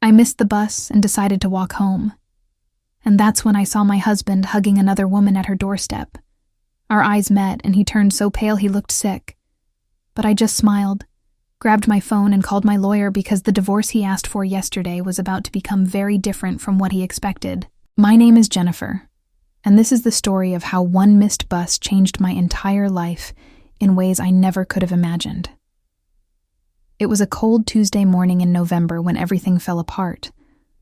I missed the bus and decided to walk home. And that's when I saw my husband hugging another woman at her doorstep. Our eyes met and he turned so pale he looked sick. But I just smiled, grabbed my phone and called my lawyer because the divorce he asked for yesterday was about to become very different from what he expected. My name is Jennifer, and this is the story of how one missed bus changed my entire life in ways I never could have imagined. It was a cold Tuesday morning in November when everything fell apart,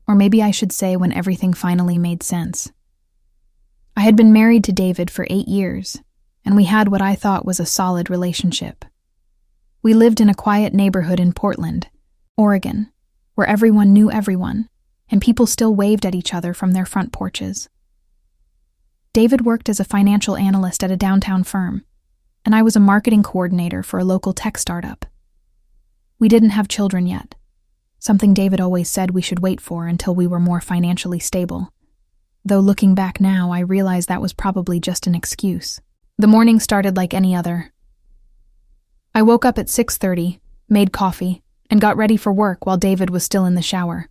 or maybe I should say when everything finally made sense. I had been married to David for 8 years, and we had what I thought was a solid relationship. We lived in a quiet neighborhood in Portland, Oregon, where everyone knew everyone, and people still waved at each other from their front porches. David worked as a financial analyst at a downtown firm, and I was a marketing coordinator for a local tech startup. We didn't have children yet, something David always said we should wait for until we were more financially stable. Though looking back now, I realize that was probably just an excuse. The morning started like any other. I woke up at 6:30, made coffee, and got ready for work while David was still in the shower.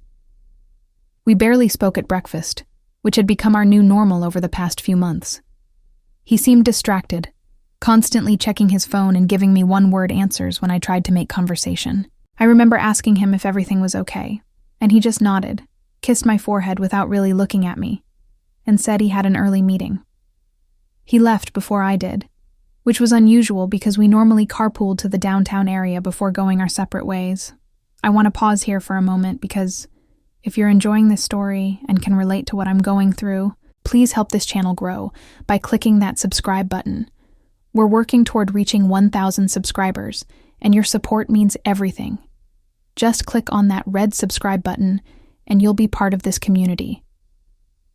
We barely spoke at breakfast, which had become our new normal over the past few months. He seemed distracted, constantly checking his phone and giving me one-word answers when I tried to make conversation. I remember asking him if everything was okay, and he just nodded, kissed my forehead without really looking at me, and said he had an early meeting. He left before I did, which was unusual because we normally carpooled to the downtown area before going our separate ways. I want to pause here for a moment because if you're enjoying this story and can relate to what I'm going through, please help this channel grow by clicking that subscribe button. We're working toward reaching 1,000 subscribers, and your support means everything. Just click on that red subscribe button, and you'll be part of this community.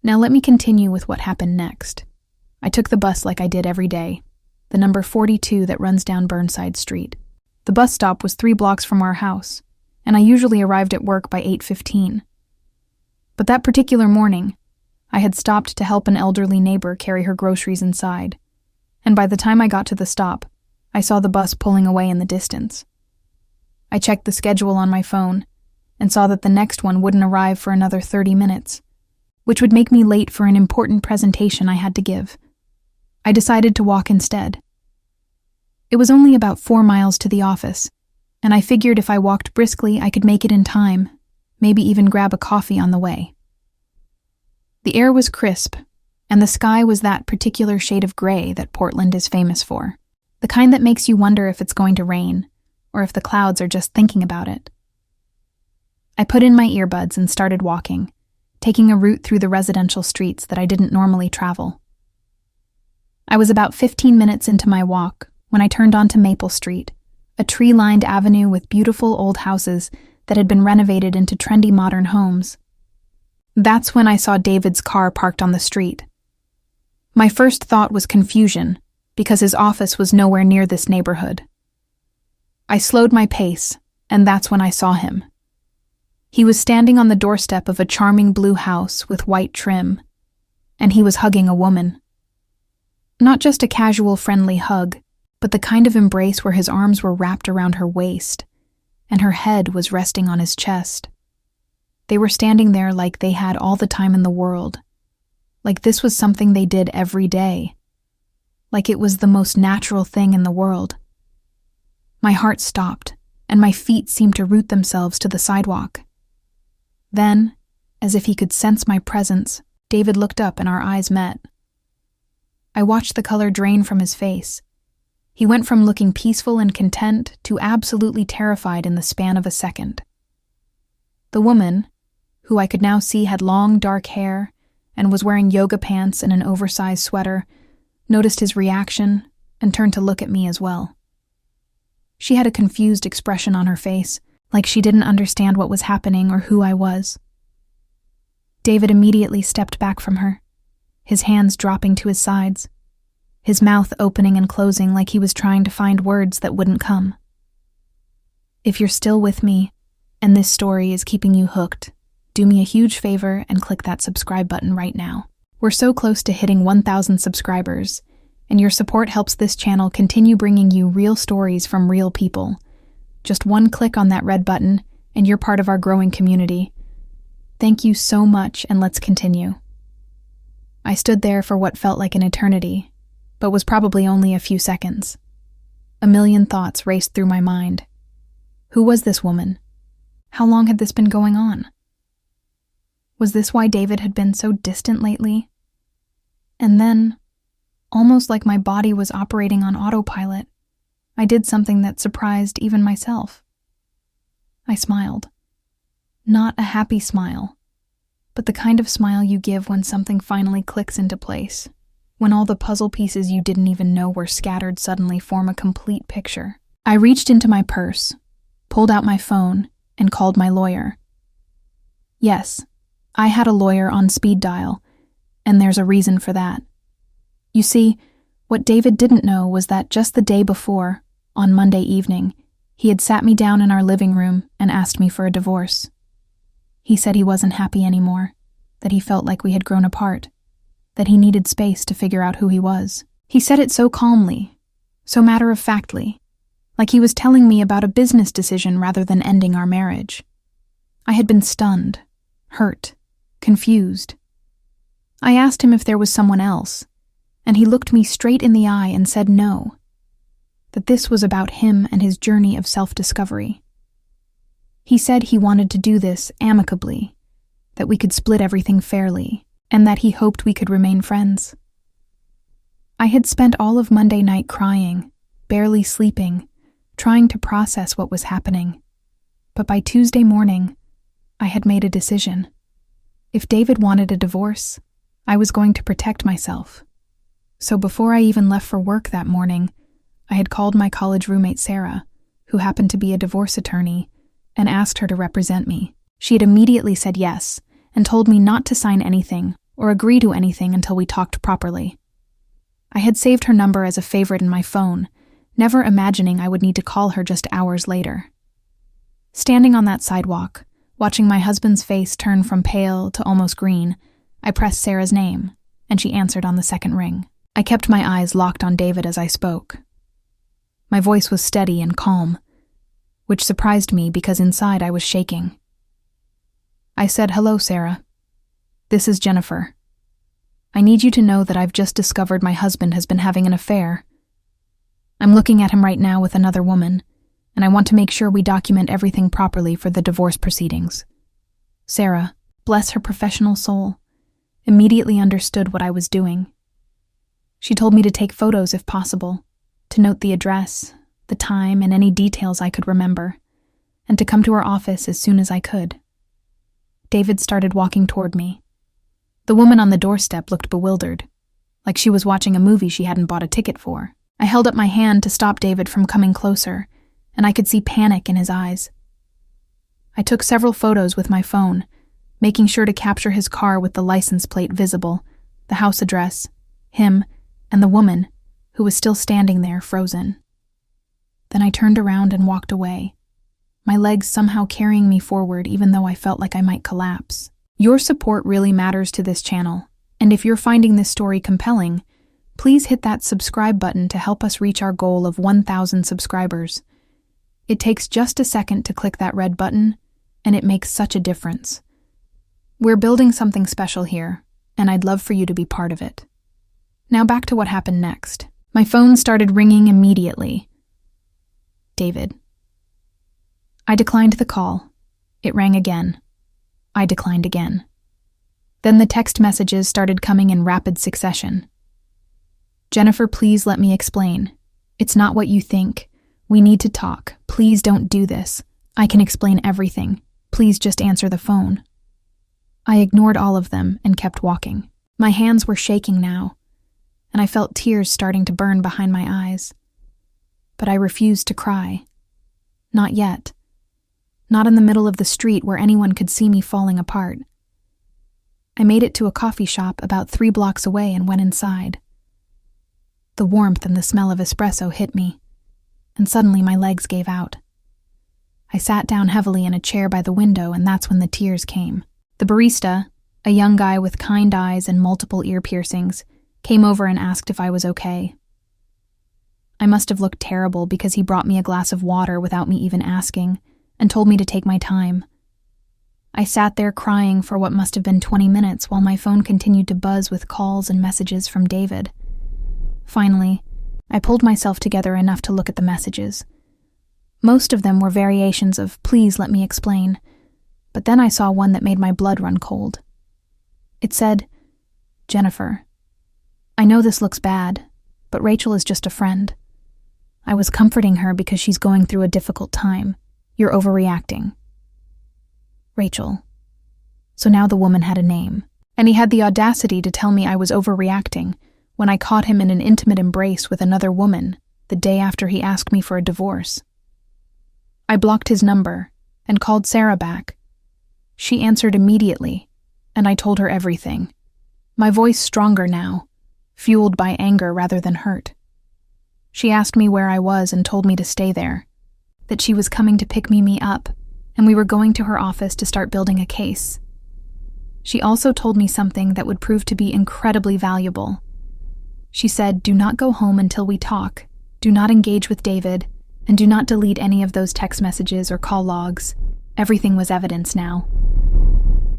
Now let me continue with what happened next. I took the bus like I did every day, the number 42 that runs down Burnside Street. The bus stop was 3 blocks from our house, and I usually arrived at work by 8:15. But that particular morning, I had stopped to help an elderly neighbor carry her groceries inside, and by the time I got to the stop, I saw the bus pulling away in the distance. I checked the schedule on my phone and saw that the next one wouldn't arrive for another 30 minutes, which would make me late for an important presentation I had to give. I decided to walk instead. It was only about 4 miles to the office, and I figured if I walked briskly I could make it in time, maybe even grab a coffee on the way. The air was crisp, and the sky was that particular shade of gray that Portland is famous for, the kind that makes you wonder if it's going to rain, or if the clouds are just thinking about it. I put in my earbuds and started walking, taking a route through the residential streets that I didn't normally travel. I was about 15 minutes into my walk when I turned onto Maple Street, a tree-lined avenue with beautiful old houses that had been renovated into trendy modern homes. That's when I saw David's car parked on the street. My first thought was confusion, because his office was nowhere near this neighborhood. I slowed my pace, and that's when I saw him. He was standing on the doorstep of a charming blue house with white trim, and he was hugging a woman. Not just a casual friendly hug, but the kind of embrace where his arms were wrapped around her waist, and her head was resting on his chest. They were standing there like they had all the time in the world, like this was something they did every day, like it was the most natural thing in the world. My heart stopped, and my feet seemed to root themselves to the sidewalk. Then, as if he could sense my presence, David looked up and our eyes met. I watched the color drain from his face. He went from looking peaceful and content to absolutely terrified in the span of a second. The woman, who I could now see had long, dark hair and was wearing yoga pants and an oversized sweater, noticed his reaction and turned to look at me as well. She had a confused expression on her face, like she didn't understand what was happening or who I was. David immediately stepped back from her, his hands dropping to his sides, his mouth opening and closing like he was trying to find words that wouldn't come. If you're still with me, and this story is keeping you hooked, do me a huge favor and click that subscribe button right now. We're so close to hitting 1,000 subscribers, and your support helps this channel continue bringing you real stories from real people. Just one click on that red button, and you're part of our growing community. Thank you so much, and let's continue. I stood there for what felt like an eternity, but was probably only a few seconds. A million thoughts raced through my mind. Who was this woman? How long had this been going on? Was this why David had been so distant lately? And then, almost like my body was operating on autopilot, I did something that surprised even myself. I smiled. Not a happy smile, but the kind of smile you give when something finally clicks into place, when all the puzzle pieces you didn't even know were scattered suddenly form a complete picture. I reached into my purse, pulled out my phone, and called my lawyer. Yes, I had a lawyer on speed dial, and there's a reason for that. You see, what David didn't know was that just the day before, on Monday evening, he had sat me down in our living room and asked me for a divorce. He said he wasn't happy anymore, that he felt like we had grown apart, that he needed space to figure out who he was. He said it so calmly, so matter-of-factly, like he was telling me about a business decision rather than ending our marriage. I had been stunned, hurt, confused. I asked him if there was someone else, and he looked me straight in the eye and said no, that this was about him and his journey of self-discovery. He said he wanted to do this amicably, that we could split everything fairly, and that he hoped we could remain friends. I had spent all of Monday night crying, barely sleeping, trying to process what was happening. But by Tuesday morning, I had made a decision. If David wanted a divorce, I was going to protect myself. So before I even left for work that morning, I had called my college roommate Sarah, who happened to be a divorce attorney, and asked her to represent me. She had immediately said yes, and told me not to sign anything or agree to anything until we talked properly. I had saved her number as a favorite in my phone, never imagining I would need to call her just hours later. Standing on that sidewalk, watching my husband's face turn from pale to almost green, I pressed Sarah's name, and she answered on the second ring. I kept my eyes locked on David as I spoke. My voice was steady and calm, which surprised me because inside I was shaking. I said, "Hello, Sarah. This is Jennifer. I need you to know that I've just discovered my husband has been having an affair. I'm looking at him right now with another woman, and I want to make sure we document everything properly for the divorce proceedings." Sarah, bless her professional soul, immediately understood what I was doing. She told me to take photos if possible, to note the address, the time, and any details I could remember, and to come to her office as soon as I could. David started walking toward me. The woman on the doorstep looked bewildered, like she was watching a movie she hadn't bought a ticket for. I held up my hand to stop David from coming closer, and I could see panic in his eyes. I took several photos with my phone, making sure to capture his car with the license plate visible, the house address, him, and the woman, who was still standing there, frozen. Then I turned around and walked away, my legs somehow carrying me forward even though I felt like I might collapse. Your support really matters to this channel, and if you're finding this story compelling, please hit that subscribe button to help us reach our goal of 1,000 subscribers. It takes just a second to click that red button, and it makes such a difference. We're building something special here, and I'd love for you to be part of it. Now back to what happened next. My phone started ringing immediately. David. I declined the call. It rang again. I declined again. Then the text messages started coming in rapid succession. "Jennifer, please let me explain. It's not what you think. We need to talk. Please don't do this. I can explain everything. Please just answer the phone." I ignored all of them and kept walking. My hands were shaking now, and I felt tears starting to burn behind my eyes. But I refused to cry. Not yet. Not in the middle of the street where anyone could see me falling apart. I made it to a coffee shop about 3 blocks away and went inside. The warmth and the smell of espresso hit me, and suddenly my legs gave out. I sat down heavily in a chair by the window, and that's when the tears came. The barista, a young guy with kind eyes and multiple ear piercings, came over and asked if I was okay. I must have looked terrible because he brought me a glass of water without me even asking, and told me to take my time. I sat there crying for what must have been 20 minutes while my phone continued to buzz with calls and messages from David. Finally, I pulled myself together enough to look at the messages. Most of them were variations of "please let me explain," but then I saw one that made my blood run cold. It said, "Jennifer, I know this looks bad, but Rachel is just a friend. I was comforting her because she's going through a difficult time. You're overreacting." Rachel. So now the woman had a name, and he had the audacity to tell me I was overreacting when I caught him in an intimate embrace with another woman the day after he asked me for a divorce. I blocked his number and called Sarah back. She answered immediately, and I told her everything, my voice stronger now, fueled by anger rather than hurt. She asked me where I was and told me to stay there, that she was coming to pick me up, and we were going to her office to start building a case. She also told me something that would prove to be incredibly valuable. She said, "Do not go home until we talk, do not engage with David, and do not delete any of those text messages or call logs. Everything was evidence now."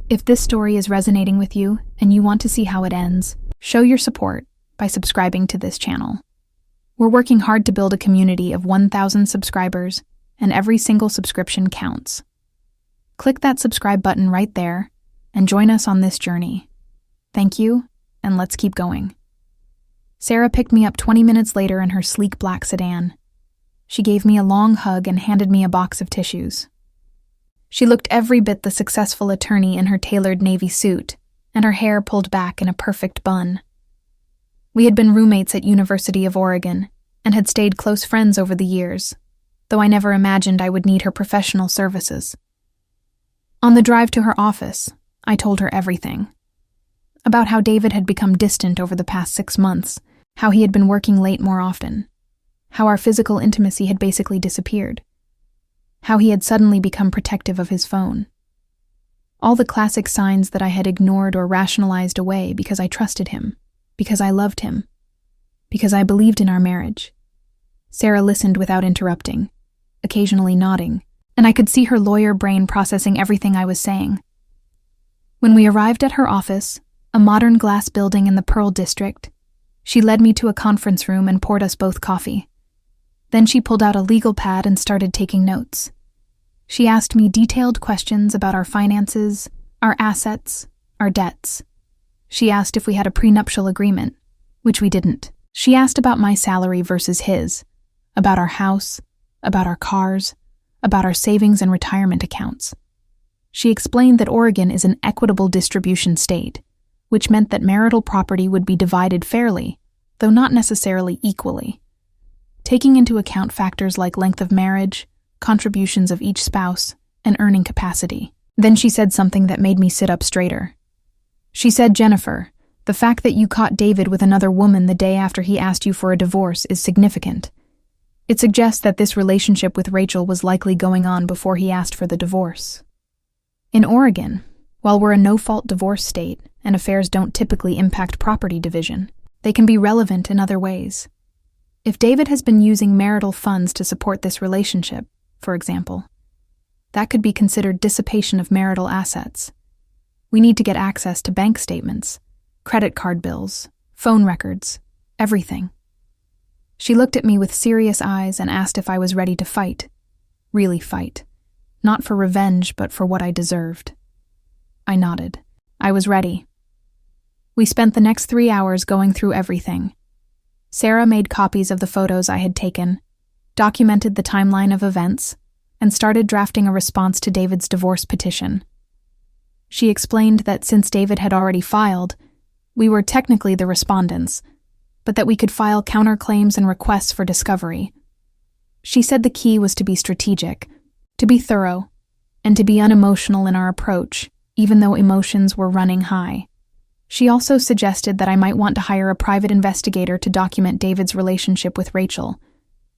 If this story is resonating with you and you want to see how it ends, show your support by subscribing to this channel. We're working hard to build a community of 1,000 subscribers, and every single subscription counts. Click that subscribe button right there and join us on this journey. Thank you, and let's keep going. Sarah picked me up 20 minutes later in her sleek black sedan. She gave me a long hug and handed me a box of tissues. She looked every bit the successful attorney in her tailored navy suit, and her hair pulled back in a perfect bun. We had been roommates at University of Oregon and had stayed close friends over the years, though I never imagined I would need her professional services. On the drive to her office, I told her everything. About how David had become distant over the past 6 months, how he had been working late more often, how our physical intimacy had basically disappeared, how he had suddenly become protective of his phone. All the classic signs that I had ignored or rationalized away because I trusted him, because I loved him, because I believed in our marriage. Sarah listened without interrupting, occasionally nodding, and I could see her lawyer brain processing everything I was saying. When we arrived at her office, a modern glass building in the Pearl District, she led me to a conference room and poured us both coffee. Then she pulled out a legal pad and started taking notes. She asked me detailed questions about our finances, our assets, our debts. She asked if we had a prenuptial agreement, which we didn't. She asked about my salary versus his, about our house, about our cars, about our savings and retirement accounts. She explained that Oregon is an equitable distribution state, which meant that marital property would be divided fairly, though not necessarily equally, taking into account factors like length of marriage, contributions of each spouse, and earning capacity. Then she said something that made me sit up straighter. She said, "Jennifer, the fact that you caught David with another woman the day after he asked you for a divorce is significant. It suggests that this relationship with Rachel was likely going on before he asked for the divorce." In Oregon, while we're a no-fault divorce state and affairs don't typically impact property division, they can be relevant in other ways. If David has been using marital funds to support this relationship, for example, that could be considered dissipation of marital assets. We need to get access to bank statements, credit card bills, phone records, everything. She looked at me with serious eyes and asked if I was ready to fight. Really fight. Not for revenge, but for what I deserved. I nodded. I was ready. We spent the next 3 hours going through everything. Sarah made copies of the photos I had taken, documented the timeline of events, and started drafting a response to David's divorce petition. She explained that since David had already filed, we were technically the respondents, but that we could file counterclaims and requests for discovery. She said the key was to be strategic, to be thorough, and to be unemotional in our approach, even though emotions were running high. She also suggested that I might want to hire a private investigator to document David's relationship with Rachel,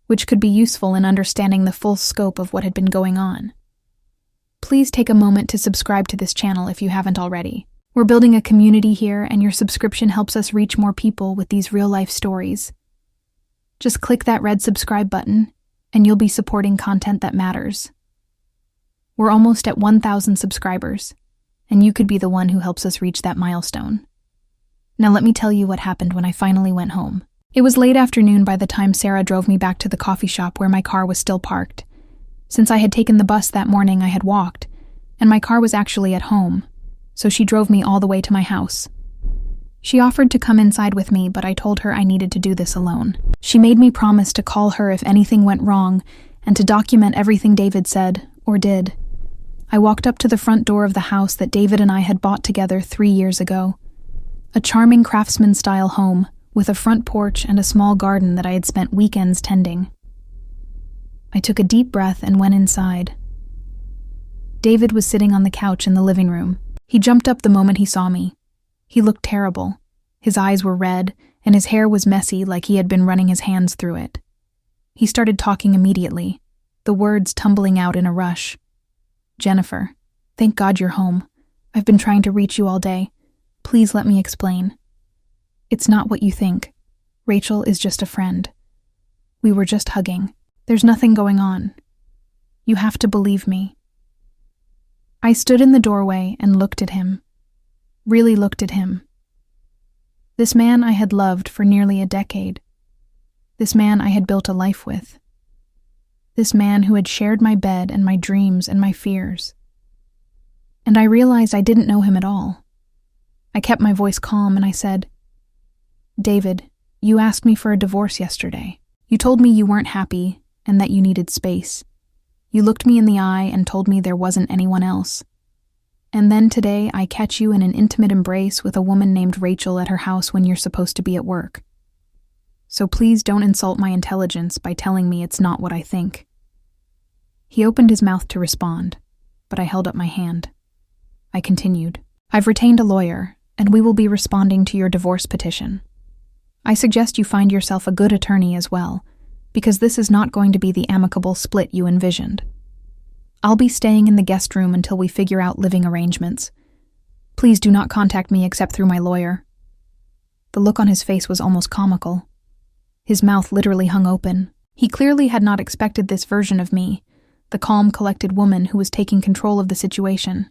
which could be useful in understanding the full scope of what had been going on. Please take a moment to subscribe to this channel if you haven't already. We're building a community here, and your subscription helps us reach more people with these real-life stories. Just click that red subscribe button, and you'll be supporting content that matters. We're almost at 1,000 subscribers, and you could be the one who helps us reach that milestone. Now let me tell you what happened when I finally went home. It was late afternoon by the time Sarah drove me back to the coffee shop where my car was still parked. Since I had taken the bus that morning, I had walked, and my car was actually at home, so she drove me all the way to my house. She offered to come inside with me, but I told her I needed to do this alone. She made me promise to call her if anything went wrong and to document everything David said or did. I walked up to the front door of the house that David and I had bought together 3 years ago. A charming craftsman-style home with a front porch and a small garden that I had spent weekends tending. I took a deep breath and went inside. David was sitting on the couch in the living room. He jumped up the moment he saw me. He looked terrible. His eyes were red, and his hair was messy like he had been running his hands through it. He started talking immediately, the words tumbling out in a rush. "Jennifer, thank God you're home. I've been trying to reach you all day. Please let me explain. It's not what you think. Rachel is just a friend. We were just hugging. There's nothing going on. You have to believe me." I stood in the doorway and looked at him. Really looked at him. This man I had loved for nearly a decade. This man I had built a life with. This man who had shared my bed and my dreams and my fears. And I realized I didn't know him at all. I kept my voice calm and I said, "David, you asked me for a divorce yesterday. You told me you weren't happy and that you needed space. You looked me in the eye and told me there wasn't anyone else. And then today I catch you in an intimate embrace with a woman named Rachel at her house when you're supposed to be at work. So please don't insult my intelligence by telling me it's not what I think." He opened his mouth to respond, but I held up my hand. I continued, "I've retained a lawyer, and we will be responding to your divorce petition. I suggest you find yourself a good attorney as well, because this is not going to be the amicable split you envisioned. I'll be staying in the guest room until we figure out living arrangements. Please do not contact me except through my lawyer." The look on his face was almost comical. His mouth literally hung open. He clearly had not expected this version of me, the calm, collected woman who was taking control of the situation.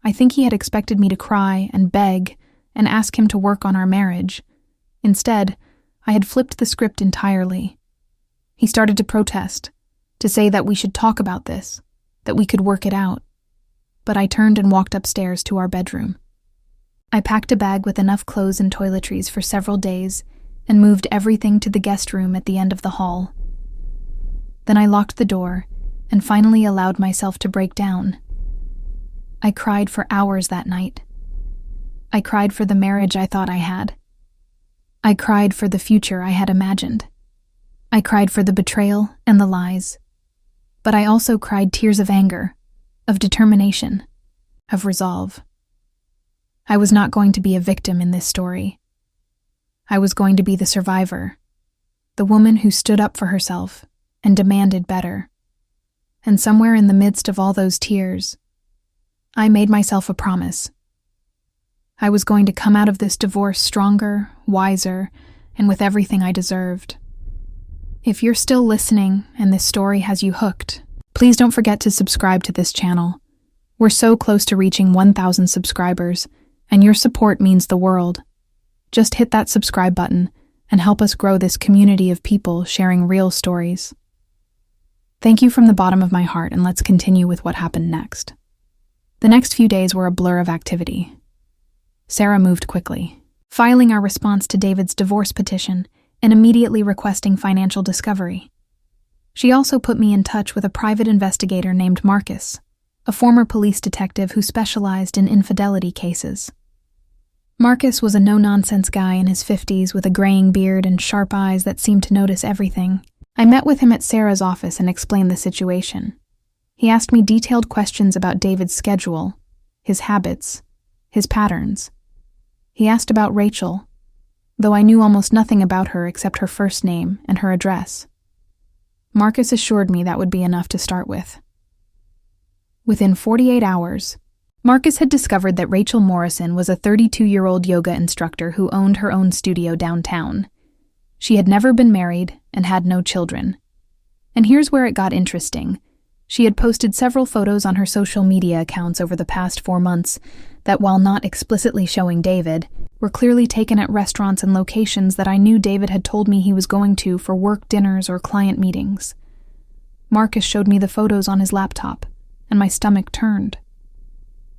I think he had expected me to cry and beg and ask him to work on our marriage. Instead, I had flipped the script entirely. He started to protest, to say that we should talk about this, that we could work it out. But I turned and walked upstairs to our bedroom. I packed a bag with enough clothes and toiletries for several days and moved everything to the guest room at the end of the hall. Then I locked the door and finally allowed myself to break down. I cried for hours that night. I cried for the marriage I thought I had. I cried for the future I had imagined. I cried for the betrayal and the lies. But I also cried tears of anger, of determination, of resolve. I was not going to be a victim in this story. I was going to be the survivor, the woman who stood up for herself and demanded better. And somewhere in the midst of all those tears, I made myself a promise. I was going to come out of this divorce stronger, wiser, and with everything I deserved. If you're still listening and this story has you hooked, please don't forget to subscribe to this channel. We're so close to reaching 1,000 subscribers, and your support means the world. Just hit that subscribe button and help us grow this community of people sharing real stories. Thank you from the bottom of my heart, and let's continue with what happened next. The next few days were a blur of activity. Sarah moved quickly, filing our response to David's divorce petition and immediately requesting financial discovery. She also put me in touch with a private investigator named Marcus, a former police detective who specialized in infidelity cases. Marcus was a no-nonsense guy in his 50s with a graying beard and sharp eyes that seemed to notice everything. I met with him at Sarah's office and explained the situation. He asked me detailed questions about David's schedule, his habits, his patterns. He asked about Rachel, though I knew almost nothing about her except her first name and her address. Marcus assured me that would be enough to start with. Within 48 hours, Marcus had discovered that Rachel Morrison was a 32-year-old yoga instructor who owned her own studio downtown. She had never been married and had no children. And here's where it got interesting. She had posted several photos on her social media accounts over the past 4 months that, while not explicitly showing David, were clearly taken at restaurants and locations that I knew David had told me he was going to for work dinners or client meetings. Marcus showed me the photos on his laptop, and my stomach turned.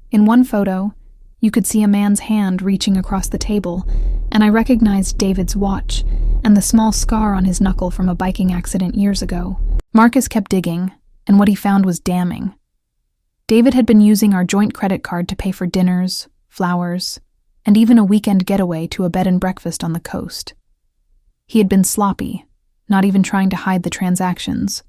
In one photo, you could see a man's hand reaching across the table, and I recognized David's watch and the small scar on his knuckle from a biking accident years ago. Marcus kept digging, and what he found was damning. David had been using our joint credit card to pay for dinners, flowers, and even a weekend getaway to a bed and breakfast on the coast. He had been sloppy, not even trying to hide the transactions,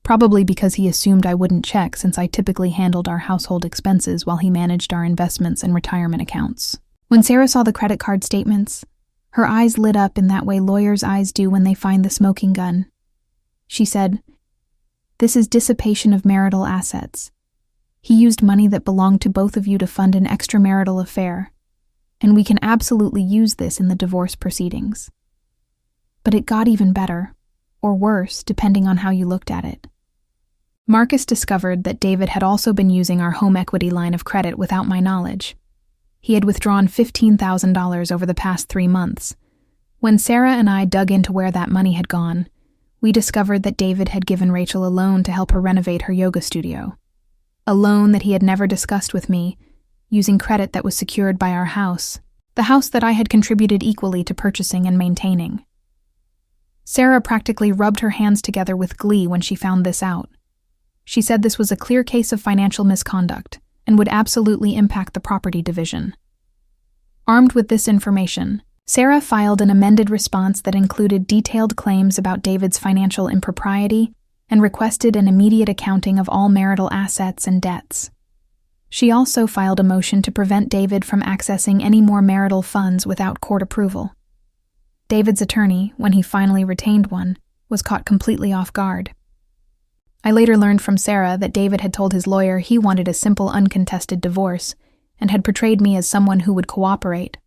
probably because he assumed I wouldn't check since I typically handled our household expenses while he managed our investments and retirement accounts. When Sarah saw the credit card statements, her eyes lit up in that way lawyers' eyes do when they find the smoking gun. She said, "This is dissipation of marital assets. He used money that belonged to both of you to fund an extramarital affair, and we can absolutely use this in the divorce proceedings." But it got even better, or worse, depending on how you looked at it. Marcus discovered that David had also been using our home equity line of credit without my knowledge. He had withdrawn $15,000 over the past 3 months. When Sarah and I dug into where that money had gone, we discovered that David had given Rachel a loan to help her renovate her yoga studio. A loan that he had never discussed with me, using credit that was secured by our house, the house that I had contributed equally to purchasing and maintaining. Sarah practically rubbed her hands together with glee when she found this out. She said this was a clear case of financial misconduct and would absolutely impact the property division. Armed with this information, Sarah filed an amended response that included detailed claims about David's financial impropriety and requested an immediate accounting of all marital assets and debts. She also filed a motion to prevent David from accessing any more marital funds without court approval. David's attorney, when he finally retained one, was caught completely off guard. I later learned from Sarah that David had told his lawyer he wanted a simple, uncontested divorce and had portrayed me as someone who would cooperate.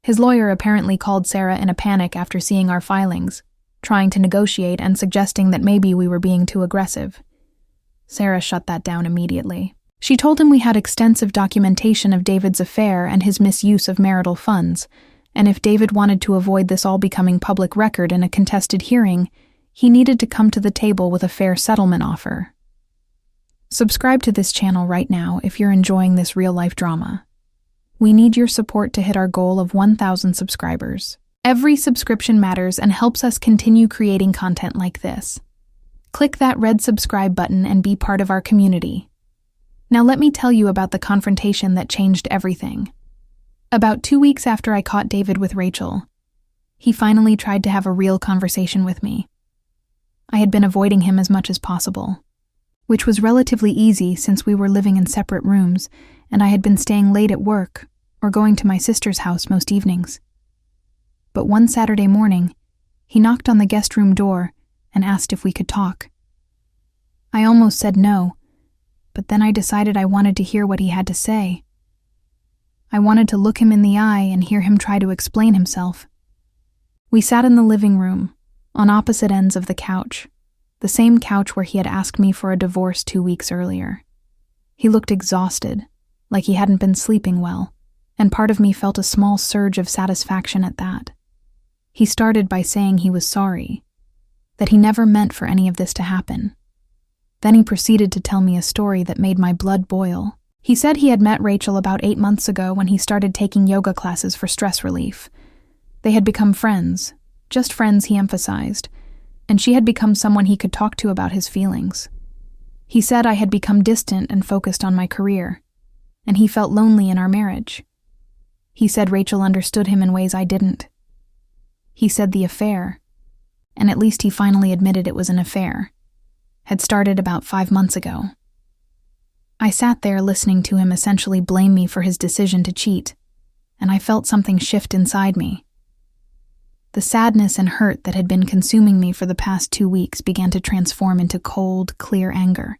His lawyer apparently called Sarah in a panic after seeing our filings, trying to negotiate and suggesting that maybe we were being too aggressive. Sarah shut that down immediately. She told him we had extensive documentation of David's affair and his misuse of marital funds, and if David wanted to avoid this all becoming public record in a contested hearing, he needed to come to the table with a fair settlement offer. Subscribe to this channel right now if you're enjoying this real-life drama. We need your support to hit our goal of 1,000 subscribers. Every subscription matters and helps us continue creating content like this. Click that red subscribe button and be part of our community. Now let me tell you about the confrontation that changed everything. About 2 weeks after I caught David with Rachel, he finally tried to have a real conversation with me. I had been avoiding him as much as possible, which was relatively easy since we were living in separate rooms and I had been staying late at work or going to my sister's house most evenings. But one Saturday morning, he knocked on the guest room door and asked if we could talk. I almost said no, but then I decided I wanted to hear what he had to say. I wanted to look him in the eye and hear him try to explain himself. We sat in the living room, on opposite ends of the couch, the same couch where he had asked me for a divorce 2 weeks earlier. He looked exhausted, like he hadn't been sleeping well, and part of me felt a small surge of satisfaction at that. He started by saying he was sorry, that he never meant for any of this to happen. Then he proceeded to tell me a story that made my blood boil. He said he had met Rachel about 8 months ago when he started taking yoga classes for stress relief. They had become friends, just friends, he emphasized, and she had become someone he could talk to about his feelings. He said I had become distant and focused on my career, and he felt lonely in our marriage. He said Rachel understood him in ways I didn't. He said the affair, and at least he finally admitted it was an affair, had started about 5 months ago. I sat there listening to him essentially blame me for his decision to cheat, and I felt something shift inside me. The sadness and hurt that had been consuming me for the past 2 weeks began to transform into cold, clear anger.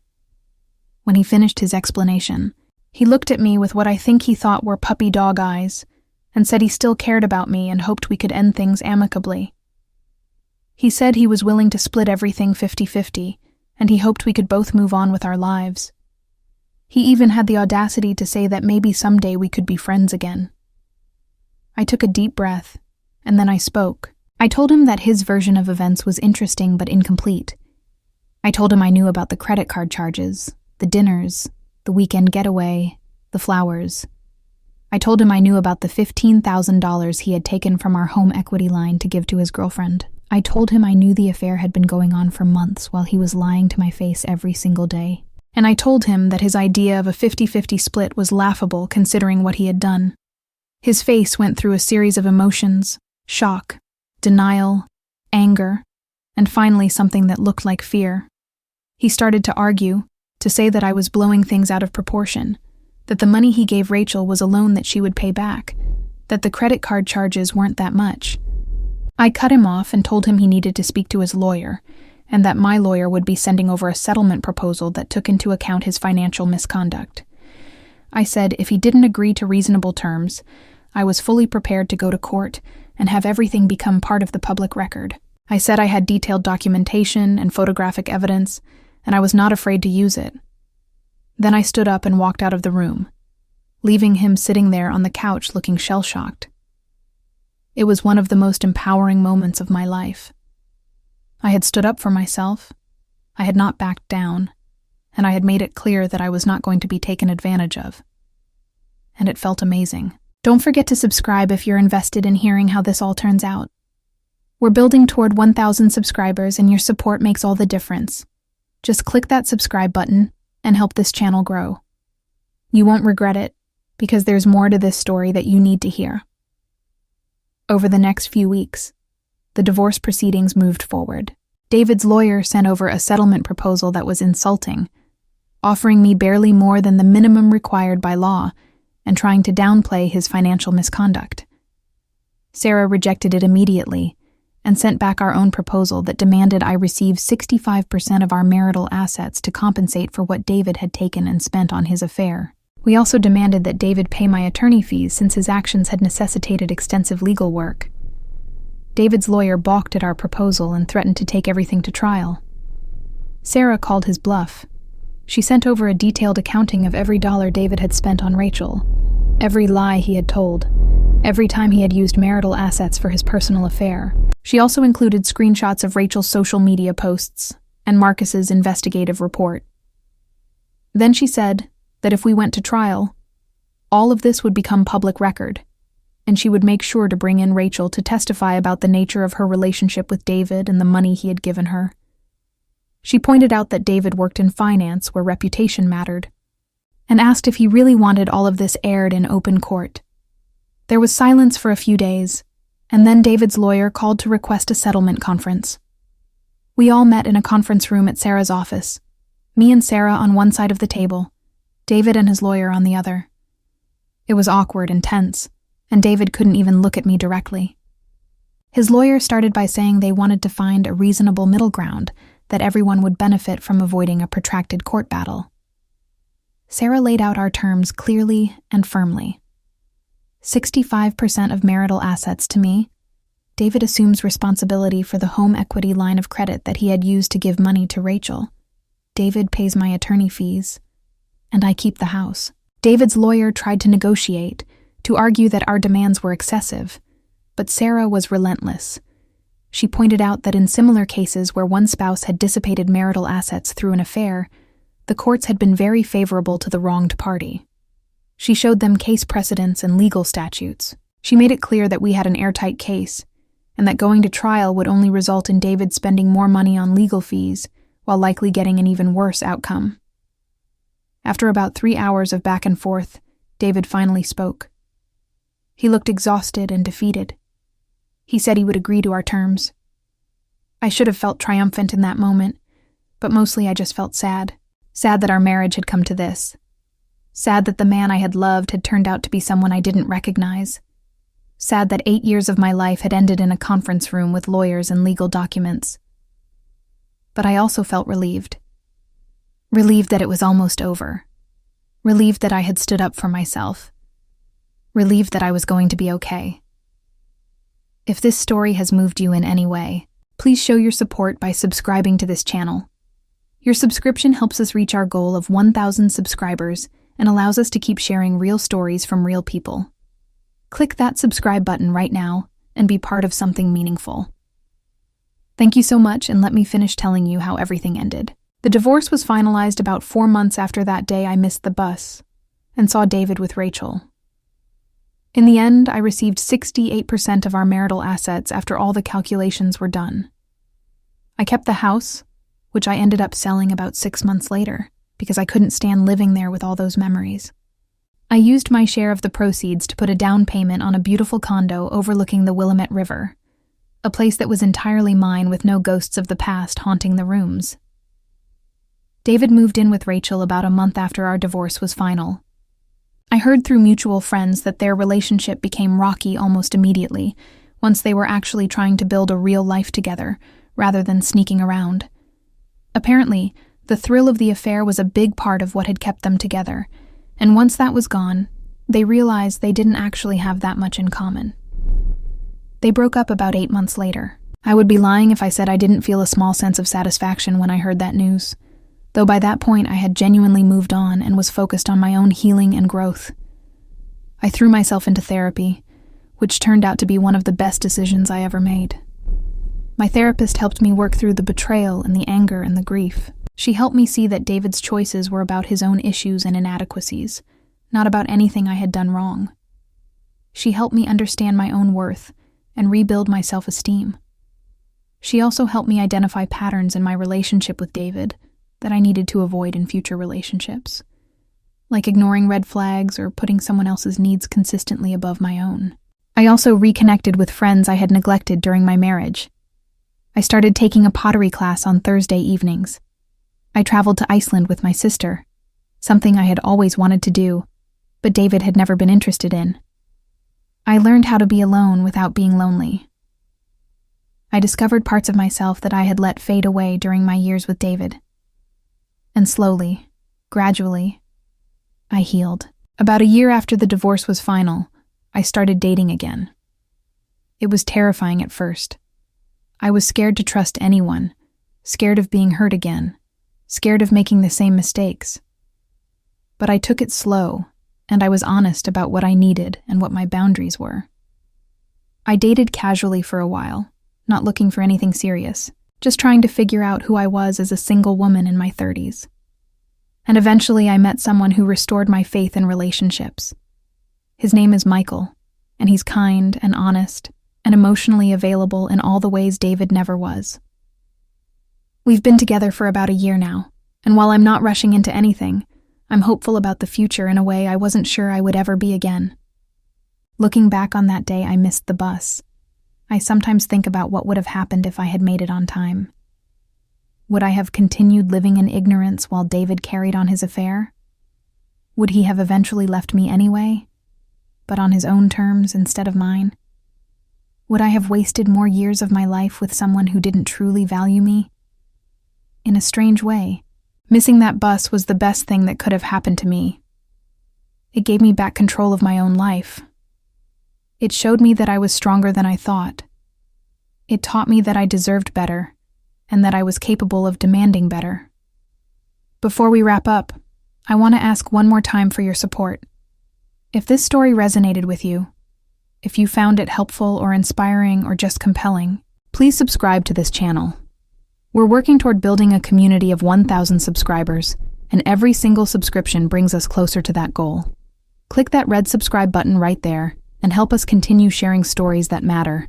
When he finished his explanation, he looked at me with what I think he thought were puppy dog eyes and said he still cared about me and hoped we could end things amicably. He said he was willing to split everything 50-50 and he hoped we could both move on with our lives. He even had the audacity to say that maybe someday we could be friends again. I took a deep breath, and then I spoke. I told him that his version of events was interesting but incomplete. I told him I knew about the credit card charges, the dinners, the weekend getaway, the flowers. I told him I knew about the $15,000 he had taken from our home equity line to give to his girlfriend. I told him I knew the affair had been going on for months while he was lying to my face every single day. And I told him that his idea of a 50-50 split was laughable considering what he had done. His face went through a series of emotions: shock, denial, anger, and finally something that looked like fear. He started to argue, to say that I was blowing things out of proportion, that the money he gave Rachel was a loan that she would pay back, that the credit card charges weren't that much. I cut him off and told him he needed to speak to his lawyer, and that my lawyer would be sending over a settlement proposal that took into account his financial misconduct. I said if he didn't agree to reasonable terms, I was fully prepared to go to court and have everything become part of the public record. I said I had detailed documentation and photographic evidence, and I was not afraid to use it. Then I stood up and walked out of the room, leaving him sitting there on the couch looking shell-shocked. It was one of the most empowering moments of my life. I had stood up for myself, I had not backed down, and I had made it clear that I was not going to be taken advantage of. And it felt amazing. Don't forget to subscribe if you're invested in hearing how this all turns out. We're building toward 1,000 subscribers, and your support makes all the difference. Just click that subscribe button and help this channel grow. You won't regret it, because there's more to this story that you need to hear. Over the next few weeks, the divorce proceedings moved forward. David's lawyer sent over a settlement proposal that was insulting, offering me barely more than the minimum required by law and trying to downplay his financial misconduct. Sarah rejected it immediately and sent back our own proposal that demanded I receive 65% of our marital assets to compensate for what David had taken and spent on his affair. We also demanded that David pay my attorney fees since his actions had necessitated extensive legal work. David's lawyer balked at our proposal and threatened to take everything to trial. Sarah called his bluff. She sent over a detailed accounting of every dollar David had spent on Rachel, every lie he had told, every time he had used marital assets for his personal affair. She also included screenshots of Rachel's social media posts and Marcus's investigative report. Then she said that if we went to trial, all of this would become public record, and she would make sure to bring in Rachel to testify about the nature of her relationship with David and the money he had given her. She pointed out that David worked in finance where reputation mattered, and asked if he really wanted all of this aired in open court. There was silence for a few days, and then David's lawyer called to request a settlement conference. We all met in a conference room at Sarah's office, me and Sarah on one side of the table, David and his lawyer on the other. It was awkward and tense, and David couldn't even look at me directly. His lawyer started by saying they wanted to find a reasonable middle ground that everyone would benefit from avoiding a protracted court battle. Sarah laid out our terms clearly and firmly. 65% of marital assets to me. David assumes responsibility for the home equity line of credit that he had used to give money to Rachel. David pays my attorney fees, and I keep the house. David's lawyer tried to negotiate, to argue that our demands were excessive, but Sarah was relentless. She pointed out that in similar cases where one spouse had dissipated marital assets through an affair, the courts had been very favorable to the wronged party. She showed them case precedents and legal statutes. She made it clear that we had an airtight case, and that going to trial would only result in David spending more money on legal fees, while likely getting an even worse outcome. After about 3 hours of back and forth, David finally spoke. He looked exhausted and defeated. He said he would agree to our terms. I should have felt triumphant in that moment, but mostly I just felt sad. Sad that our marriage had come to this. Sad that the man I had loved had turned out to be someone I didn't recognize. Sad that 8 years of my life had ended in a conference room with lawyers and legal documents. But I also felt relieved. Relieved that it was almost over. Relieved that I had stood up for myself. Relieved that I was going to be okay. If this story has moved you in any way, please show your support by subscribing to this channel. Your subscription helps us reach our goal of 1,000 subscribers and allows us to keep sharing real stories from real people. Click that subscribe button right now and be part of something meaningful. Thank you so much, and let me finish telling you how everything ended. The divorce was finalized about 4 months after that day I missed the bus and saw David with Rachel. In the end, I received 68% of our marital assets after all the calculations were done. I kept the house, which I ended up selling about 6 months later because I couldn't stand living there with all those memories. I used my share of the proceeds to put a down payment on a beautiful condo overlooking the Willamette River, a place that was entirely mine with no ghosts of the past haunting the rooms. David moved in with Rachel about a month after our divorce was final. I heard through mutual friends that their relationship became rocky almost immediately, once they were actually trying to build a real life together, rather than sneaking around. Apparently, the thrill of the affair was a big part of what had kept them together, and once that was gone, they realized they didn't actually have that much in common. They broke up about 8 months later. I would be lying if I said I didn't feel a small sense of satisfaction when I heard that news, though by that point I had genuinely moved on and was focused on my own healing and growth. I threw myself into therapy, which turned out to be one of the best decisions I ever made. My therapist helped me work through the betrayal and the anger and the grief. She helped me see that David's choices were about his own issues and inadequacies, not about anything I had done wrong. She helped me understand my own worth and rebuild my self-esteem. She also helped me identify patterns in my relationship with David that I needed to avoid in future relationships, like ignoring red flags or putting someone else's needs consistently above my own. I also reconnected with friends I had neglected during my marriage. I started taking a pottery class on Thursday evenings. I traveled to Iceland with my sister, something I had always wanted to do, but David had never been interested in. I learned how to be alone without being lonely. I discovered parts of myself that I had let fade away during my years with David. And slowly, gradually, I healed. About a year after the divorce was final, I started dating again. It was terrifying at first. I was scared to trust anyone, scared of being hurt again, scared of making the same mistakes. But I took it slow, and I was honest about what I needed and what my boundaries were. I dated casually for a while, not looking for anything serious, just trying to figure out who I was as a single woman in my 30s. And eventually I met someone who restored my faith in relationships. His name is Michael, and he's kind and honest and emotionally available in all the ways David never was. We've been together for about a year now, and while I'm not rushing into anything, I'm hopeful about the future in a way I wasn't sure I would ever be again. Looking back on that day I missed the bus, I sometimes think about what would have happened if I had made it on time. Would I have continued living in ignorance while David carried on his affair? Would he have eventually left me anyway, but on his own terms instead of mine? Would I have wasted more years of my life with someone who didn't truly value me? In a strange way, missing that bus was the best thing that could have happened to me. It gave me back control of my own life. It showed me that I was stronger than I thought. It taught me that I deserved better, and that I was capable of demanding better. Before we wrap up, I want to ask one more time for your support. If this story resonated with you, if you found it helpful or inspiring or just compelling, please subscribe to this channel. We're working toward building a community of 1,000 subscribers, and every single subscription brings us closer to that goal. Click that red subscribe button right there and help us continue sharing stories that matter.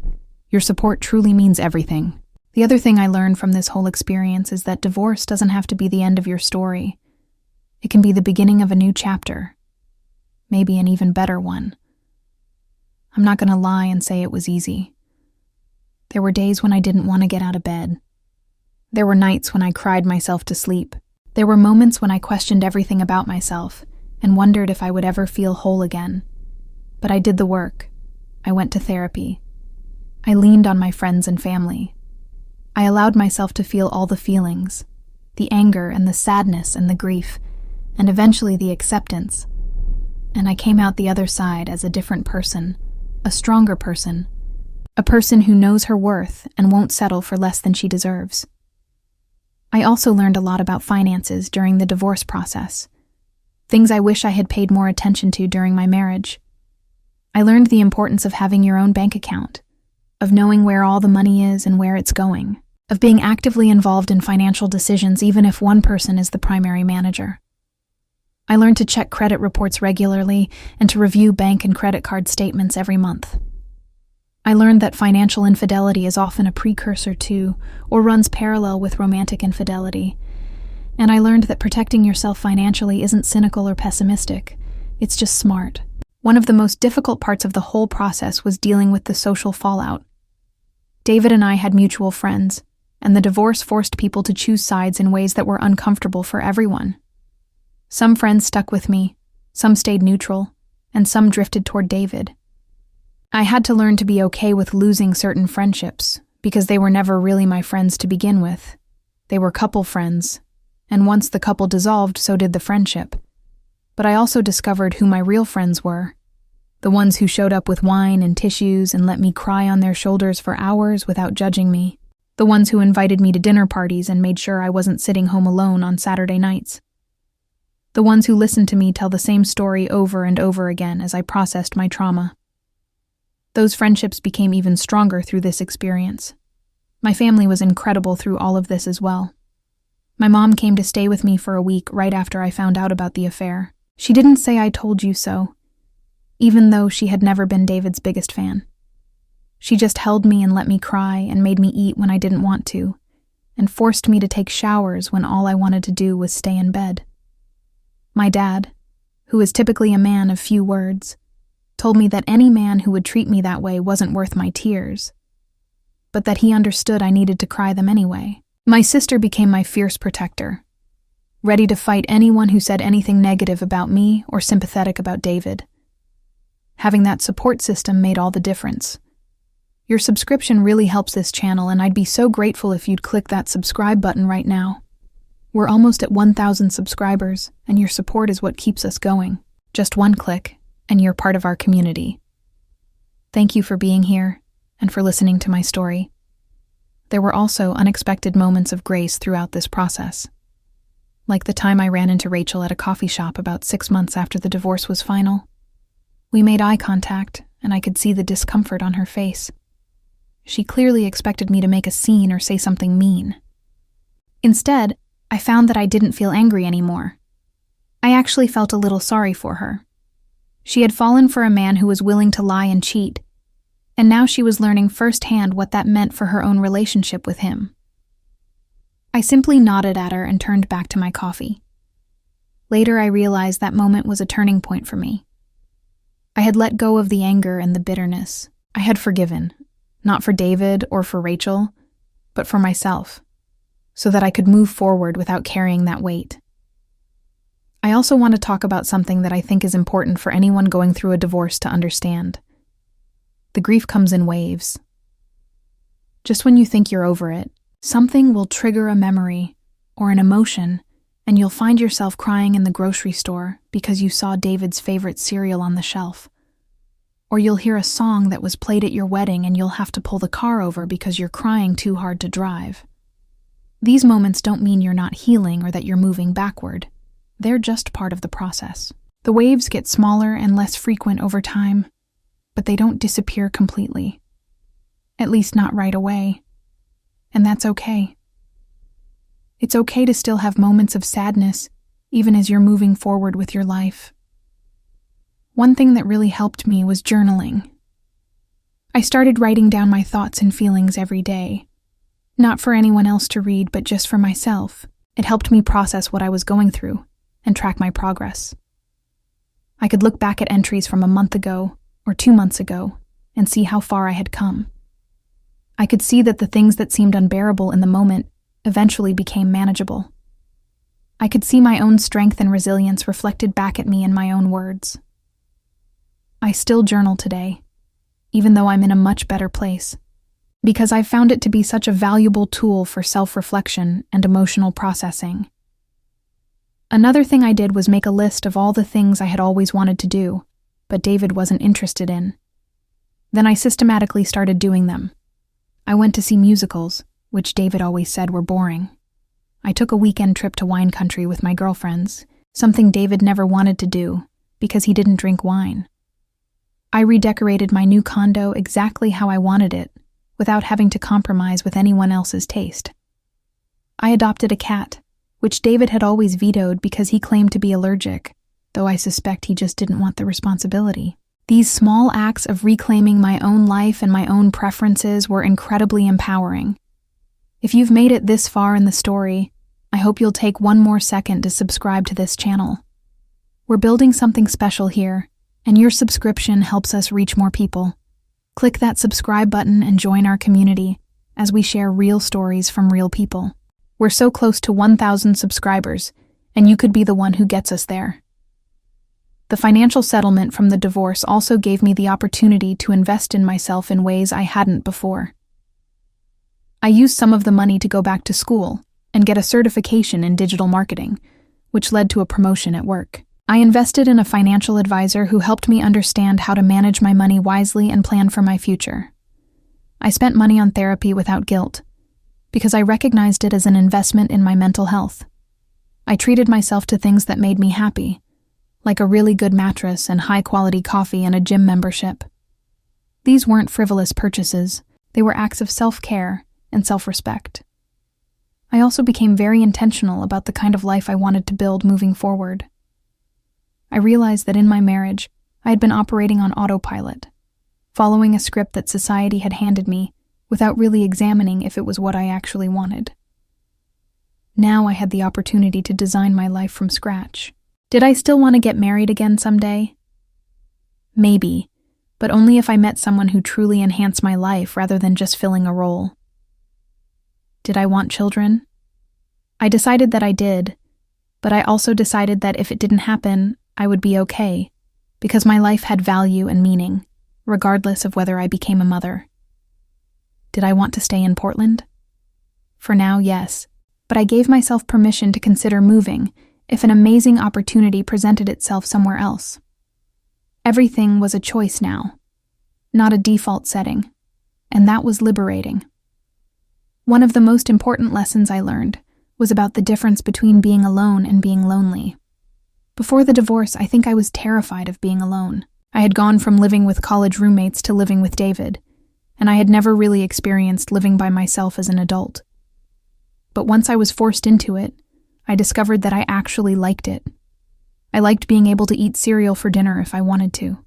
Your support truly means everything. The other thing I learned from this whole experience is that divorce doesn't have to be the end of your story. It can be the beginning of a new chapter, maybe an even better one. I'm not going to lie and say it was easy. There were days when I didn't want to get out of bed. There were nights when I cried myself to sleep. There were moments when I questioned everything about myself and wondered if I would ever feel whole again. But I did the work. I went to therapy. I leaned on my friends and family. I allowed myself to feel all the feelings, the anger and the sadness and the grief, and eventually the acceptance. And I came out the other side as a different person, a stronger person, a person who knows her worth and won't settle for less than she deserves. I also learned a lot about finances during the divorce process, things I wish I had paid more attention to during my marriage. I learned the importance of having your own bank account, of knowing where all the money is and where it's going, of being actively involved in financial decisions even if one person is the primary manager. I learned to check credit reports regularly and to review bank and credit card statements every month. I learned that financial infidelity is often a precursor to or runs parallel with romantic infidelity, and I learned that protecting yourself financially isn't cynical or pessimistic, it's just smart. One of the most difficult parts of the whole process was dealing with the social fallout. David and I had mutual friends, and the divorce forced people to choose sides in ways that were uncomfortable for everyone. Some friends stuck with me, some stayed neutral, and some drifted toward David. I had to learn to be okay with losing certain friendships, because they were never really my friends to begin with. They were couple friends, and once the couple dissolved, so did the friendship. But I also discovered who my real friends were, the ones who showed up with wine and tissues and let me cry on their shoulders for hours without judging me, the ones who invited me to dinner parties and made sure I wasn't sitting home alone on Saturday nights, the ones who listened to me tell the same story over and over again as I processed my trauma. Those friendships became even stronger through this experience. My family was incredible through all of this as well. My mom came to stay with me for a week right after I found out about the affair. She didn't say "I told you so," even though she had never been David's biggest fan. She just held me and let me cry and made me eat when I didn't want to, and forced me to take showers when all I wanted to do was stay in bed. My dad, who is typically a man of few words, told me that any man who would treat me that way wasn't worth my tears, but that he understood I needed to cry them anyway. My sister became my fierce protector, ready to fight anyone who said anything negative about me or sympathetic about David. Having that support system made all the difference. Your subscription really helps this channel, and I'd be so grateful if you'd click that subscribe button right now. We're almost at 1,000 subscribers, and your support is what keeps us going. Just one click, and you're part of our community. Thank you for being here, and for listening to my story. There were also unexpected moments of grace throughout this process. Like the time I ran into Rachel at a coffee shop about 6 months after the divorce was final. We made eye contact, and I could see the discomfort on her face. She clearly expected me to make a scene or say something mean. Instead, I found that I didn't feel angry anymore. I actually felt a little sorry for her. She had fallen for a man who was willing to lie and cheat, and now she was learning firsthand what that meant for her own relationship with him. I simply nodded at her and turned back to my coffee. Later, I realized that moment was a turning point for me. I had let go of the anger and the bitterness. I had forgiven, not for David or for Rachel, but for myself, so that I could move forward without carrying that weight. I also want to talk about something that I think is important for anyone going through a divorce to understand. The grief comes in waves. Just when you think you're over it, something will trigger a memory or an emotion, and you'll find yourself crying in the grocery store because you saw David's favorite cereal on the shelf. Or you'll hear a song that was played at your wedding and you'll have to pull the car over because you're crying too hard to drive. These moments don't mean you're not healing or that you're moving backward. They're just part of the process. The waves get smaller and less frequent over time, but they don't disappear completely. At least not right away. And that's okay. It's okay to still have moments of sadness, even as you're moving forward with your life. One thing that really helped me was journaling. I started writing down my thoughts and feelings every day. Not for anyone else to read, but just for myself. It helped me process what I was going through and track my progress. I could look back at entries from a month ago or 2 months ago and see how far I had come. I could see that the things that seemed unbearable in the moment eventually became manageable. I could see my own strength and resilience reflected back at me in my own words. I still journal today, even though I'm in a much better place, because I've found it to be such a valuable tool for self-reflection and emotional processing. Another thing I did was make a list of all the things I had always wanted to do, but David wasn't interested in. Then I systematically started doing them. I went to see musicals, which David always said were boring. I took a weekend trip to wine country with my girlfriends, something David never wanted to do because he didn't drink wine. I redecorated my new condo exactly how I wanted it, without having to compromise with anyone else's taste. I adopted a cat, which David had always vetoed because he claimed to be allergic, though I suspect he just didn't want the responsibility. These small acts of reclaiming my own life and my own preferences were incredibly empowering. If you've made it this far in the story, I hope you'll take one more second to subscribe to this channel. We're building something special here, and your subscription helps us reach more people. Click that subscribe button and join our community as we share real stories from real people. We're so close to 1,000 subscribers, and you could be the one who gets us there. The financial settlement from the divorce also gave me the opportunity to invest in myself in ways I hadn't before. I used some of the money to go back to school and get a certification in digital marketing, which led to a promotion at work. I invested in a financial advisor who helped me understand how to manage my money wisely and plan for my future. I spent money on therapy without guilt, because I recognized it as an investment in my mental health. I treated myself to things that made me happy, like a really good mattress and high-quality coffee and a gym membership. These weren't frivolous purchases, they were acts of self-care and self-respect. I also became very intentional about the kind of life I wanted to build moving forward. I realized that in my marriage, I had been operating on autopilot, following a script that society had handed me without really examining if it was what I actually wanted. Now I had the opportunity to design my life from scratch. Did I still want to get married again someday? Maybe, but only if I met someone who truly enhanced my life rather than just filling a role. Did I want children? I decided that I did, but I also decided that if it didn't happen, I would be okay, because my life had value and meaning, regardless of whether I became a mother. Did I want to stay in Portland? For now, yes, but I gave myself permission to consider moving if an amazing opportunity presented itself somewhere else. Everything was a choice now, not a default setting, and that was liberating. One of the most important lessons I learned was about the difference between being alone and being lonely. Before the divorce, I think I was terrified of being alone. I had gone from living with college roommates to living with David, and I had never really experienced living by myself as an adult. But once I was forced into it, I discovered that I actually liked it. I liked being able to eat cereal for dinner if I wanted to.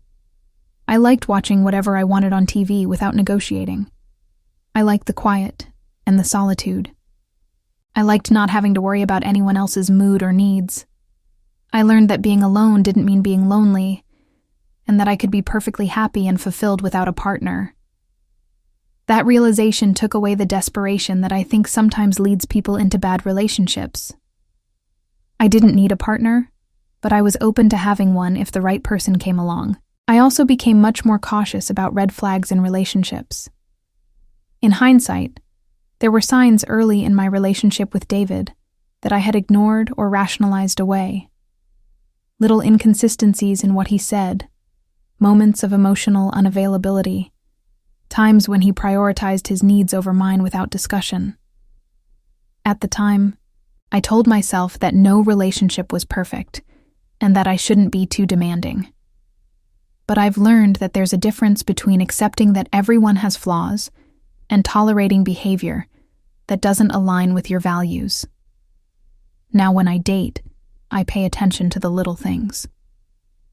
I liked watching whatever I wanted on TV without negotiating. I liked the quiet and the solitude. I liked not having to worry about anyone else's mood or needs. I learned that being alone didn't mean being lonely, and that I could be perfectly happy and fulfilled without a partner. That realization took away the desperation that I think sometimes leads people into bad relationships. I didn't need a partner, but I was open to having one if the right person came along. I also became much more cautious about red flags in relationships. In hindsight, there were signs early in my relationship with David that I had ignored or rationalized away. Little inconsistencies in what he said, moments of emotional unavailability, times when he prioritized his needs over mine without discussion. At the time, I told myself that no relationship was perfect and that I shouldn't be too demanding. But I've learned that there's a difference between accepting that everyone has flaws and tolerating behavior that doesn't align with your values. Now when I date, I pay attention to the little things.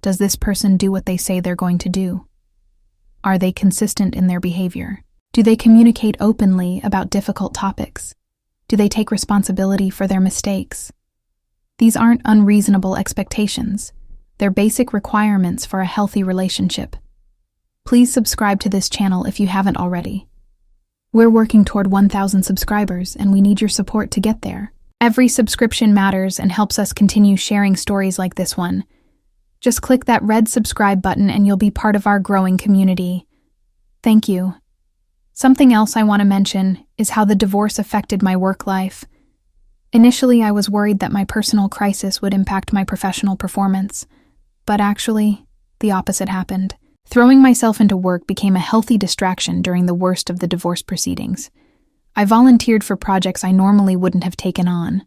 Does this person do what they say they're going to do? Are they consistent in their behavior? Do they communicate openly about difficult topics? Do they take responsibility for their mistakes? These aren't unreasonable expectations. They're basic requirements for a healthy relationship. Please subscribe to this channel if you haven't already. We're working toward 1,000 subscribers, and we need your support to get there. Every subscription matters and helps us continue sharing stories like this one. Just click that red subscribe button and you'll be part of our growing community. Thank you. Something else I want to mention is how the divorce affected my work life. Initially, I was worried that my personal crisis would impact my professional performance, but actually, the opposite happened. Throwing myself into work became a healthy distraction during the worst of the divorce proceedings. I volunteered for projects I normally wouldn't have taken on,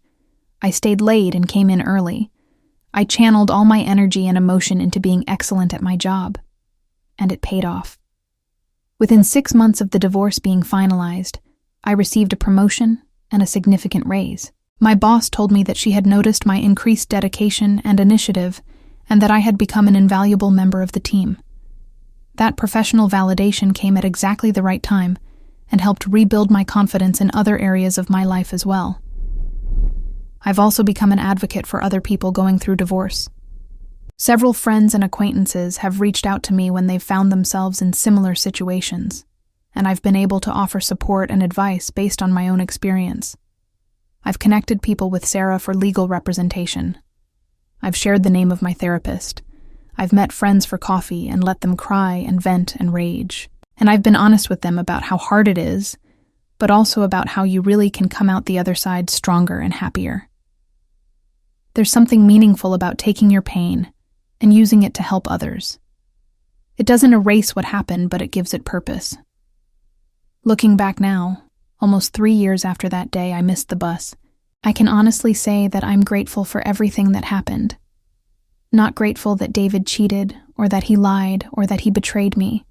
I stayed late and came in early. I channeled all my energy and emotion into being excellent at my job. And it paid off. Within 6 months of the divorce being finalized, I received a promotion and a significant raise. My boss told me that she had noticed my increased dedication and initiative, and that I had become an invaluable member of the team. That professional validation came at exactly the right time and helped rebuild my confidence in other areas of my life as well. I've also become an advocate for other people going through divorce. Several friends and acquaintances have reached out to me when they've found themselves in similar situations, and I've been able to offer support and advice based on my own experience. I've connected people with Sarah for legal representation. I've shared the name of my therapist. I've met friends for coffee and let them cry and vent and rage. And I've been honest with them about how hard it is, but also about how you really can come out the other side stronger and happier. There's something meaningful about taking your pain and using it to help others. It doesn't erase what happened, but it gives it purpose. Looking back now, almost 3 years after that day I missed the bus, I can honestly say that I'm grateful for everything that happened. Not grateful that David cheated, or that he lied, or that he betrayed me,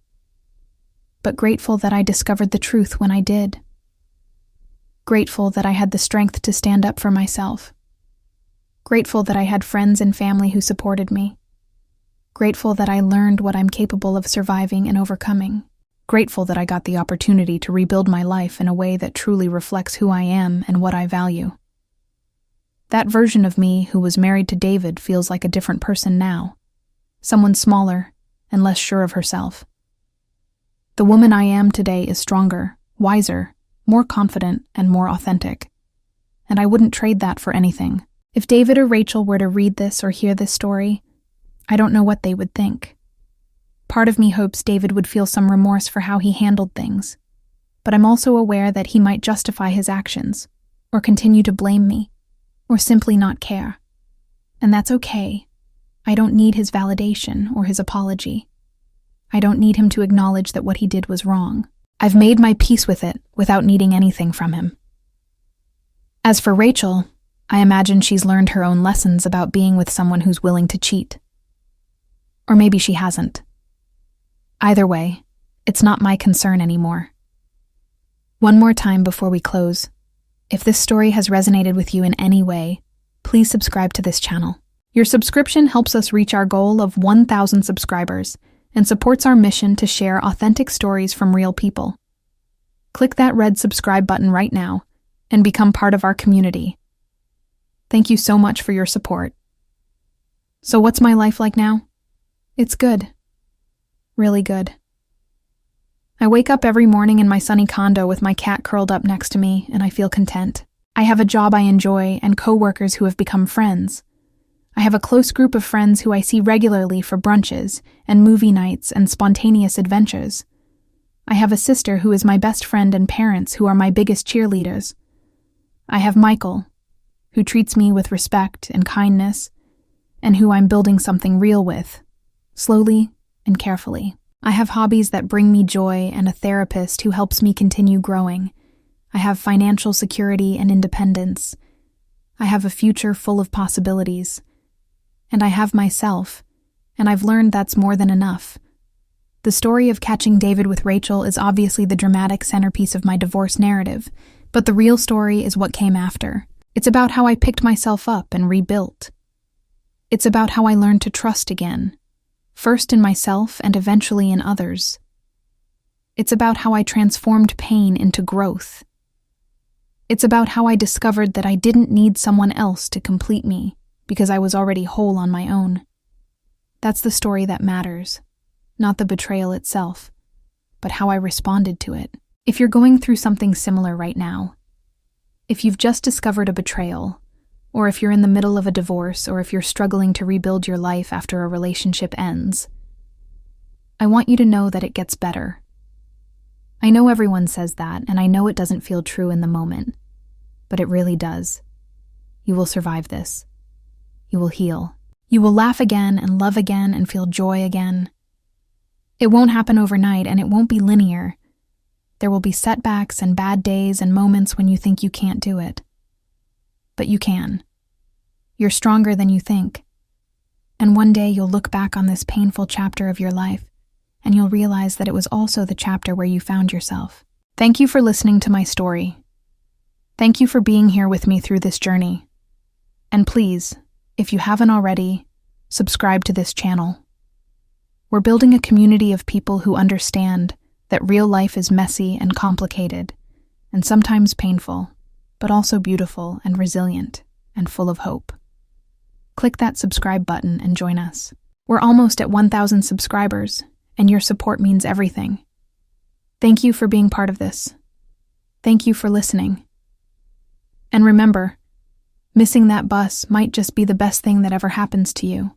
but grateful that I discovered the truth when I did. Grateful that I had the strength to stand up for myself. Grateful that I had friends and family who supported me. Grateful that I learned what I'm capable of surviving and overcoming. Grateful that I got the opportunity to rebuild my life in a way that truly reflects who I am and what I value. That version of me who was married to David feels like a different person now, someone smaller and less sure of herself. The woman I am today is stronger, wiser, more confident, and more authentic. And I wouldn't trade that for anything. If David or Rachel were to read this or hear this story, I don't know what they would think. Part of me hopes David would feel some remorse for how he handled things, but I'm also aware that he might justify his actions, or continue to blame me, or simply not care. And that's okay. I don't need his validation or his apology. I don't need him to acknowledge that what he did was wrong. I've made my peace with it without needing anything from him. As for Rachel, I imagine she's learned her own lessons about being with someone who's willing to cheat. Or maybe she hasn't. Either way, it's not my concern anymore. One more time before we close. If this story has resonated with you in any way, please subscribe to this channel. Your subscription helps us reach our goal of 1,000 subscribers and supports our mission to share authentic stories from real people. Click that red subscribe button right now and become part of our community. Thank you so much for your support. So what's my life like now? It's good. Really good. I wake up every morning in my sunny condo with my cat curled up next to me, and I feel content. I have a job I enjoy and coworkers who have become friends. I have a close group of friends who I see regularly for brunches and movie nights and spontaneous adventures. I have a sister who is my best friend and parents who are my biggest cheerleaders. I have Michael, who treats me with respect and kindness, and who I'm building something real with, slowly and carefully. I have hobbies that bring me joy and a therapist who helps me continue growing. I have financial security and independence. I have a future full of possibilities. And I have myself, and I've learned that's more than enough. The story of catching David with Rachel is obviously the dramatic centerpiece of my divorce narrative, but the real story is what came after. It's about how I picked myself up and rebuilt. It's about how I learned to trust again, first in myself and eventually in others. It's about how I transformed pain into growth. It's about how I discovered that I didn't need someone else to complete me, because I was already whole on my own. That's the story that matters, not the betrayal itself, but how I responded to it. If you're going through something similar right now, if you've just discovered a betrayal, or if you're in the middle of a divorce, or if you're struggling to rebuild your life after a relationship ends, I want you to know that it gets better. I know everyone says that, and I know it doesn't feel true in the moment, but it really does. You will survive this. You will heal. You will laugh again and love again and feel joy again. It won't happen overnight, and it won't be linear. There will be setbacks and bad days and moments when you think you can't do it. But you can. You're stronger than you think. And one day you'll look back on this painful chapter of your life, and you'll realize that it was also the chapter where you found yourself. Thank you for listening to my story. Thank you for being here with me through this journey. And please, if you haven't already, subscribe to this channel. We're building a community of people who understand that real life is messy and complicated, and sometimes painful, but also beautiful and resilient and full of hope. Click that subscribe button and join us. We're almost at 1,000 subscribers, and your support means everything. Thank you for being part of this. Thank you for listening. And remember, missing that bus might just be the best thing that ever happens to you.